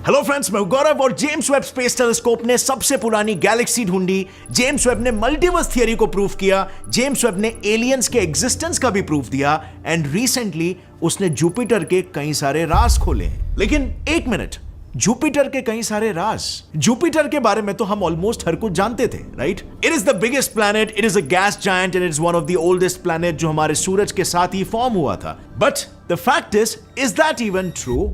Hello friends, मैं गौरव और James Webb space telescope ने सबसे पुरानी गैलेक्सी ढूंढी। जेम्स वेब ने मल्टीवर्स थियरी को प्रूव किया। जेम्स वेब ने एलियंस के एग्जिस्टेंस का भी प्रूफ दिया एंड रिसेंटली उसने जुपिटर के कई सारे राज खोले हैं। लेकिन एक मिनट, जुपिटर के कई सारे राज। जुपिटर के बारे में तो हम ऑलमोस्ट हर कुछ जानते थे, right? It is the biggest planet, it is a gas giant and it is one of the oldest planet जो हमारे सूरज के साथ ही फॉर्म हुआ था। But the fact is that even true?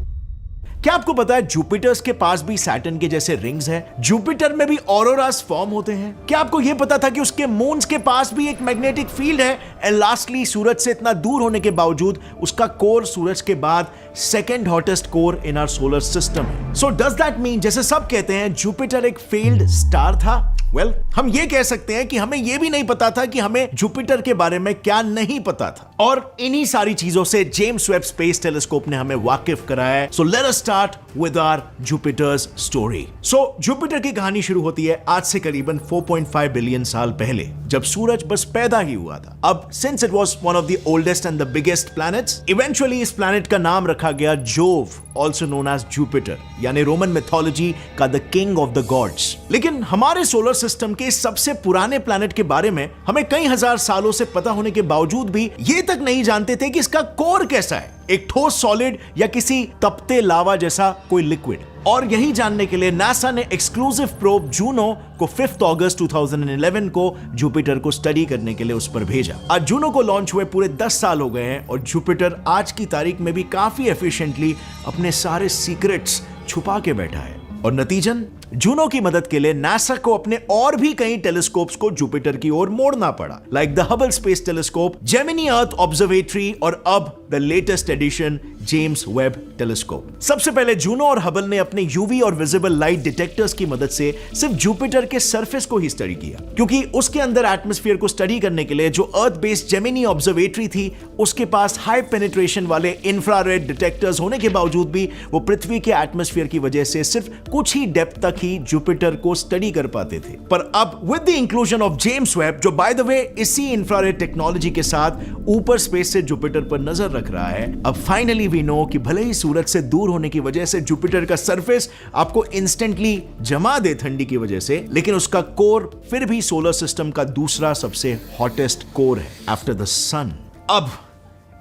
क्या आपको पता है जुपिटर्स के पास भी सैटर्न के जैसे रिंग्स हैं? जुपिटर में भी ऑरोरास फॉर्म होते हैं। क्या आपको यह पता था कि उसके मून्स के पास भी एक मैग्नेटिक फील्ड है? एंड लास्टली, सूरज से इतना दूर होने के बावजूद उसका कोर सूरज के बाद second hottest core in our solar system है। सो डज दैट मीन, जैसे सब कहते हैं, जुपिटर एक फेल्ड स्टार था? वेल, हम ये कह सकते हैं कि हमें यह भी नहीं पता था कि हमें जुपिटर के बारे में क्या नहीं पता था। और इन्हीं सारी चीजों से जेम्स वेब स्पेस टेलीस्कोप ने हमें वाकिफ कराया है। So let us start with our Jupiter's story. So Jupiter की कहानी शुरू होती है आज से करीबन 4.5 बिलियन साल पहले, जब सूरज बस पैदा ही हुआ था। अब since it was one of the oldest and the biggest planets, eventually इस प्लैनेट का नाम रखा गया Jove, also known as Jupiter, यानी रोमन मिथोलॉजी का the king of the gods. लेकिन हमारे सोलर सिस्टम के सबसे पुराने प्लैनेट के बारे में हमें कई हजार सालों से पता होने के बावजूद भी ये तक नहीं जानते थे कि इसका कोर कैसा है, एक ठोस सॉलिड या किसी तपते लावा जैसा कोई लिक्विड। और यही जानने के लिए नासा ने एक्सक्लूसिव प्रोब जूनो को 5 अगस्त 2011 को जुपिटर को स्टडी करने के लिए उस पर भेजा। आज जूनो को लॉन्च हुए पूरे 10 साल हो गए हैं और जुपिटर आज की तारीख में भी काफी एफिशिएंटली अपने सारे सीक्रेट्स छुपा के बैठा है। और नतीजन, जूनो की मदद के लिए नासा को अपने और भी कई टेलीस्कोप्स को जुपिटर की ओर मोड़ना पड़ा, like the Hubble space telescope, Gemini earth observatory और अब the latest edition James Webb telescope. सबसे पहले जूनो और हबल ने अपने यूवी और विजिबल लाइट डिटेक्टर्स की मदद से सिर्फ जुपिटर के सरफेस को ही स्टडी किया, क्योंकि उसके अंदर एटमॉस्फेयर को स्टडी करने के लिए जो अर्थ बेस्ड जेमिनी ऑब्जर्वेटरी थी, उसके पास हाई पेनिट्रेशन वाले इंफ्रारेड डिटेक्टर्स होने के बावजूद भी वो पृथ्वी के एटमॉस्फेयर की वजह से सिर्फ कुछ ही डेप्थ तक ही जुपिटर को स्टडी कर पाते थे। पर अब with the inclusion of James Webb, जो बाय द वे इसी इंफ्रारेड टेक्नोलॉजी के साथ ऊपर स्पेस से जुपिटर पर नजर रख रहा है, अब फाइनली वी नो कि भले ही सूरज से दूर होने की वजह से जुपिटर का सरफेस आपको इंस्टेंटली जमा दे ठंडी की वजह से, लेकिन उसका कोर फिर भी सोलर सिस्टम का दूसरा सबसे हॉटेस्ट कोर है आफ्टर द सन। अब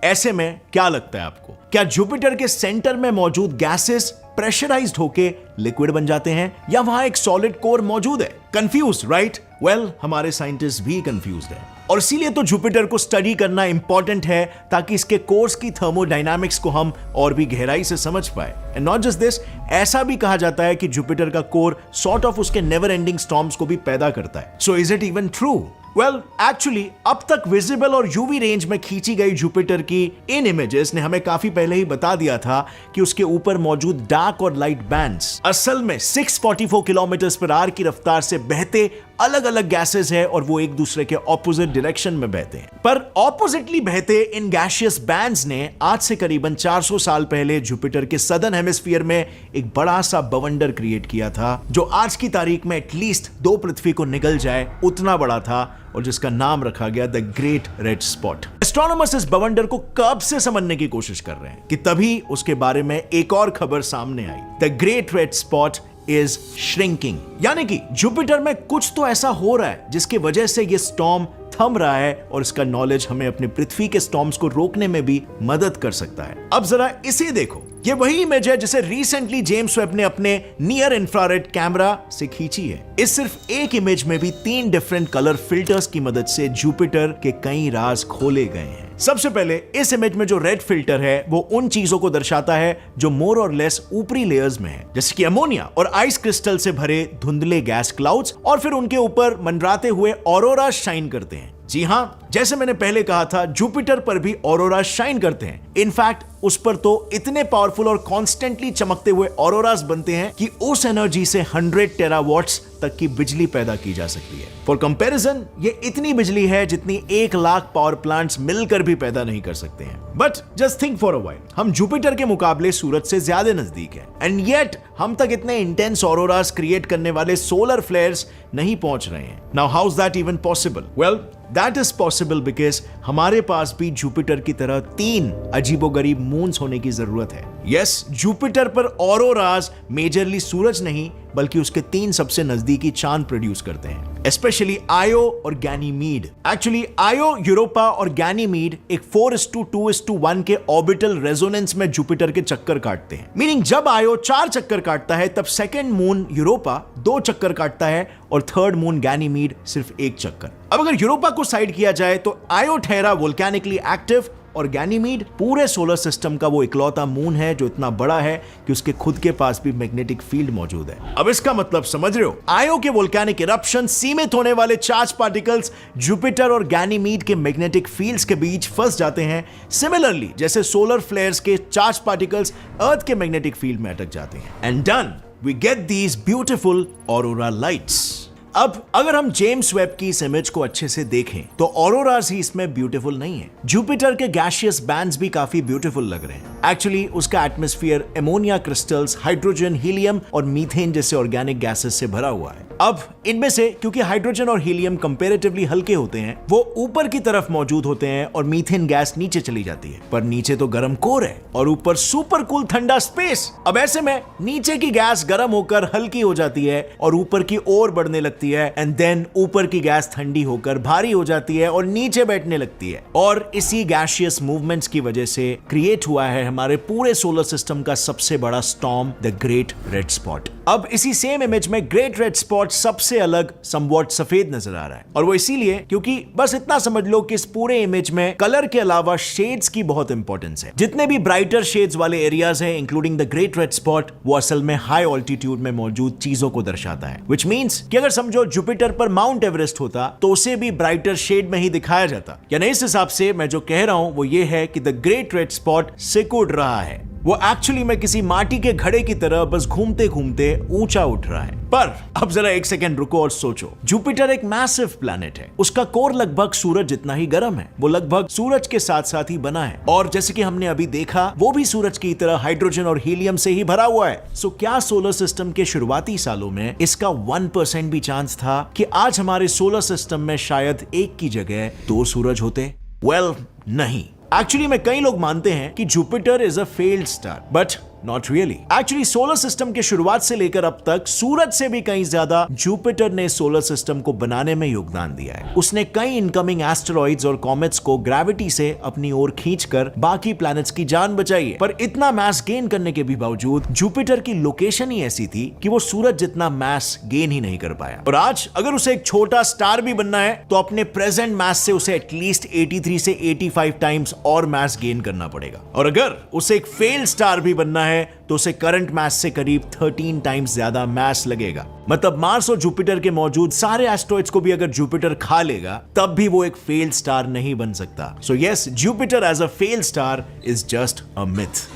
ऐसे में क्या लगता है आपको, क्या जुपिटर के सेंटर में मौजूद गैसेस प्रेशराइज्ड होके लिक्विड बन जाते हैं या वहां एक सॉलिड कोर मौजूद है? Confused, right? वेल, हमारे साइंटिस्ट भी कंफ्यूज्ड हैं और इसीलिए तो जुपिटर को स्टडी करना इंपॉर्टेंट है, ताकि इसके कोर्स की थर्मोडायनामिक्स को हम और भी गहराई से समझ पाए। एंड नॉट जस्ट दिस, ऐसा भी कहा जाता है कि जुपिटर का कोर सॉर्ट ऑफ उसके नेवर एंडिंग स्टॉर्म्स को भी पैदा करता है। So is it even true? Well, actually अब तक विजिबल और यूवी रेंज में खींची गई जुपिटर की इन इमेजेस ने हमें काफी पहले ही बता दिया था कि उसके ऊपर मौजूद डार्क और लाइट बैंड्स असल में 644 किलोमीटर पर आवर की रफ्तार से बहते अलग अलग गैसेस है और वो एक दूसरे के ऑपोजिट डायरेक्शन में बहते हैं। पर ऑपोजिटली बहते इन गैसियस बैंड्स ने आज से करीबन 400 साल पहले जुपिटर के सदर्न हेमिस्फीयर में एक बड़ा सा बवंडर क्रिएट किया था, जो आज की तारीख में एटलीस्ट 2 पृथ्वी को निगल जाए उतना बड़ा था और जिसका नाम रखा गया the Great Red spot. Astronomers इस बवंडर को कब से समझने की कोशिश कर रहे हैं कि तभी उसके बारे में एक और खबर सामने आई। The Great Red Spot is shrinking, यानी कि जुपिटर में कुछ तो ऐसा हो रहा है जिसकी वजह से ये स्टॉर्म थम रहा है और इसका नॉलेज हमें अपनी पृथ्वी के स्टॉर्म्स को रोकने में भी मदद कर सकता है। अब जरा इसे देखो, ये वही इमेज है जिसे रिसेंटली जेम्स वेब ने अपने नियर इंफ्रारेड कैमरा से खींची है। इस सिर्फ एक इमेज में भी 3 डिफरेंट कलर फिल्टर्स की मदद से जुपिटर के कई राज खोले गए हैं। सबसे पहले इस इमेज में जो रेड फिल्टर है वो उन चीजों को दर्शाता है जो मोर और लेस ऊपरी लेयर्स में है, जैसे कि अमोनिया और आइस क्रिस्टल से भरे धुंधले गैस क्लाउड्स, और फिर उनके ऊपर मंडराते हुए ऑरोरा शाइन करते हैं। जी हां, जैसे मैंने पहले कहा था, जुपिटर पर भी ऑरोरा शाइन करते हैं। इनफैक्ट उस पर तो इतने पावरफुल और कॉन्स्टेंटली चमकते हुए ऑरोरास बनते हैं कि उस एनर्जी से 100 टेरावाट्स तक की बिजली पैदा की जा सकती है। फॉर कंपैरिजन, ये इतनी बिजली है जितनी 1 लाख पावर प्लांट्स मिलकर भी पैदा नहीं कर सकते हैं। But just think for a while, हम जुपिटर के मुकाबले सूरज से ज्यादा नजदीक हैं, एंड येट हम तक इतने इंटेंस ऑरोरास क्रिएट करने वाले सोलर फ्लेयर्स नहीं पहुंच रहे हैं। Now how is that even possible? Well, that is possible because हमारे पास भी जुपिटर की तरह 3 अजीबोगरीब मून्स होने की जरूरत है। यस, जुपिटर पर ऑरोरास मेजरली सूरज नहीं बल्कि उसके 3 सबसे नजदीकी चांद प्रोड्यूस करते हैं, स्पेशली आयो और गैनीमीड। एक्चुअली आयो, यूरोपा और गैनीमीड एक 4:2:1 के ऑर्बिटल रेजोनेंस में जुपिटर के चक्कर काटते हैं। मीनिंग जब आयो 4 चक्कर काटता है तब सेकंड मून यूरोपा 2 चक्कर काटता है और थर्ड मून गैनीमीड सिर्फ 1 चक्कर। अब अगर यूरोपा को साइड किया जाए तो आयो ठहरा वोल्केनिकली एक्टिव और गैनीमीड पूरे सोलर सिस्टम का वो इकलौता मून है जो इतना बड़ा है कि उसके खुद के पास भी मैग्नेटिक फील्ड मौजूद है। अब इसका मतलब समझ रहे हो? आयो के वोल्केनिक इरप्शन सीमित होने वाले चार्ज पार्टिकल्स जुपिटर और गैनीमीड के मैग्नेटिक फील्ड्स के बीच फंस जाते हैं, सिमिलरली जैसे सोलर फ्लेयर्स के चार्ज पार्टिकल्स अर्थ के मैग्नेटिक फील्ड में अटक जाते हैं। And done, we get these beautiful aurora lights. अब अगर हम जेम्स वेब की इस इमेज को अच्छे से देखें तो ऑरोरास ही इसमें ब्यूटीफुल नहीं है। जुपिटर के गैसियस बैंड्स भी काफी ब्यूटीफुल लग रहे हैं। एक्चुअली उसका atmosphere ammonia crystals, hydrogen, helium और मीथेन जैसे ऑर्गेनिक गैसेस से भरा हुआ है। अब इनमें से क्योंकि हाइड्रोजन और हीलियम कंपैरेटिवली हल्के होते हैं, वो ऊपर की तरफ मौजूद होते हैं और मीथेन गैस नीचे चली जाती है, पर नीचे तो गर्म कोर है और ऊपर सुपर कूल ठंडा स्पेस। अब ऐसे में नीचे की गैस गर्म होकर हल्की हो जाती है और ऊपर की ओर बढ़ने लगती है, एंड देन ऊपर की गैस ठंडी होकर भारी हो जाती है और नीचे बैठने लगती है। और इसी गैसियस मूवमेंट्स की वजह से क्रिएट हुआ है हमारे पूरे सोलर सिस्टम का सबसे बड़ा storm, the Great Red spot. अब इसी सेम इमेज में ग्रेट रेड स्पॉट सबसे अलग, समवॉट सफेद नजर आ रहा है, और वो इसीलिए क्योंकि बस इतना समझ लो कि इस पूरे इमेज में कलर के अलावा शेड्स की बहुत इंपॉर्टेंस है। जितने भी ब्राइटर शेड्स वाले एरियाज हैं including the Great Red spot, वो असल में हाई ऑल्टीट्यूड में मौजूद चीजों को दर्शाता है, व्हिच मींस कि अगर समझो जुपिटर पर माउंट एवरेस्ट होता तो उसे भी ब्राइटर शेड में ही दिखाया जाता। यानी इस हिसाब से मैं जो कह रहा हूं वो ये है कि द ग्रेट रेड स्पॉट सिकुड़ रहा है, वो एक्चुअली में किसी माटी के घड़े की तरह बस घूमते घूमते ऊंचा उठ रहा है। पर अब जरा 1 सेकंड रुको और सोचो, जुपिटर एक मैसिव प्लैनेट है, उसका कोर लगभग सूरज जितना ही गर्म है, वो लगभग सूरज के साथ साथ ही बना है, और जैसे कि हमने अभी देखा वो भी सूरज की तरह हाइड्रोजन और हीलियम से ही भरा हुआ है। सो क्या सोलर सिस्टम के शुरुआती सालों में इसका 1% भी चांस था कि आज हमारे सोलर सिस्टम में शायद 1 की जगह 2 सूरज होते? वेल, नहीं। एक्चुअली में कई लोग मानते हैं कि Jupiter is a failed star, but not really. Actually solar system के शुरुआत से लेकर अब तक सूरज से भी कहीं ज्यादा जुपिटर ने सोलर सिस्टम को बनाने में योगदान दिया है। उसने कई इनकमिंग एस्टेरॉइड्स और कॉमेट्स को ग्रेविटी से अपनी ओर खींचकर बाकी प्लैनेट्स की जान बचाई है। पर इतना मास गेन करने के भी बावजूद जुपिटर की लोकेशन ही ऐसी थी कि वो सूरज जितना मास गेन ही नहीं कर पाया। और आज अगर उसे एक छोटा स्टार भी बनना है तो अपने प्रेजेंट मास से उसे एटलीस्ट 83 से 85 टाइम्स और मास गेन करना पड़ेगा। और अगर उसे एक फेल्ड स्टार भी बनना है तो उसे करंट मास से करीब 13 टाइम्स ज्यादा मास लगेगा। मतलब मार्स और जुपिटर के मौजूद सारे एस्टेरॉइड्स को भी अगर जुपिटर खा लेगा तब भी वो एक फेल्ड स्टार नहीं बन सकता। So yes, Jupiter as a failed star is just a myth.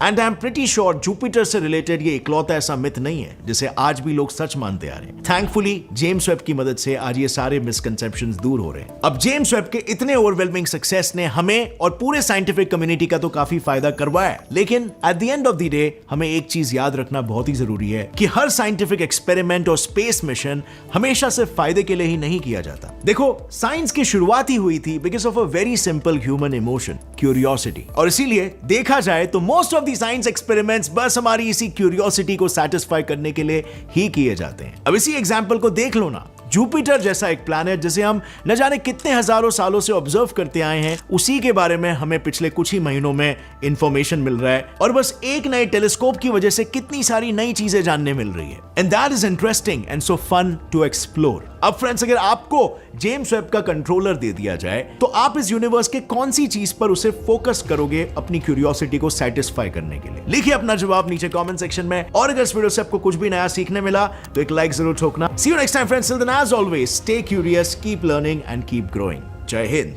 And I am pretty sure Jupiter से रिलेटेड ये इकलौता ऐसा मिथ नहीं है जिसे आज भी लोग सच मानते आ रहे हैं। थैंकफुली जेम्स वेब की मदद से आज ये सारे मिसकंसेप्शंस दूर हो रहे हैं। अब जेम्स वेब के इतने ओवरवेलमिंग सक्सेस ने हमें और पूरे साइंटिफिक कम्युनिटी का तो काफी फायदा करवाया है, लेकिन at the end of the day हमें एक चीज याद रखना बहुत ही जरूरी है कि हर साइंटिफिक एक्सपेरिमेंट और स्पेस मिशन हमेशा सिर्फ फायदे के लिए ही नहीं किया जाता। देखो, साइंस की शुरुआत ही हुई थी because of a very simple human emotion, curiosity, और इसीलिए देखा जाए तो most of the science experiments बस हमारी इसी क्यूरियोसिटी को सैटिस्फाई करने के लिए ही किए जाते हैं। अब इसी एग्जांपल को देख लो ना, जुपिटर जैसा एक प्लैनेट जिसे हम न जाने कितने हजारों सालों से ऑब्जर्व करते आए हैं, उसी के बारे में हमें पिछले कुछ ही महीनों में इंफॉर्मेशन मिल रहा है, और बस एक नए टेलीस्कोप की वजह से कितनी सारी नई चीजें जानने मिल रही है। And that is interesting and so fun to explore. अब फ्रेंड्स, अगर आपको जेम्स वेब का कंट्रोलर दे दिया जाए तो आप इस यूनिवर्स के कौन सी चीज पर उसे फोकस करोगे अपनी क्यूरियोसिटी को सेटिस्फाई करने के लिए? लिखिए अपना जवाब नीचे कमेंट सेक्शन में, और अगर इस वीडियो से आपको कुछ भी नया सीखने मिला तो एक लाइक जरूर ठोकना। See you next time friends, till then as always stay curious, keep learning and keep growing. जय हिंद।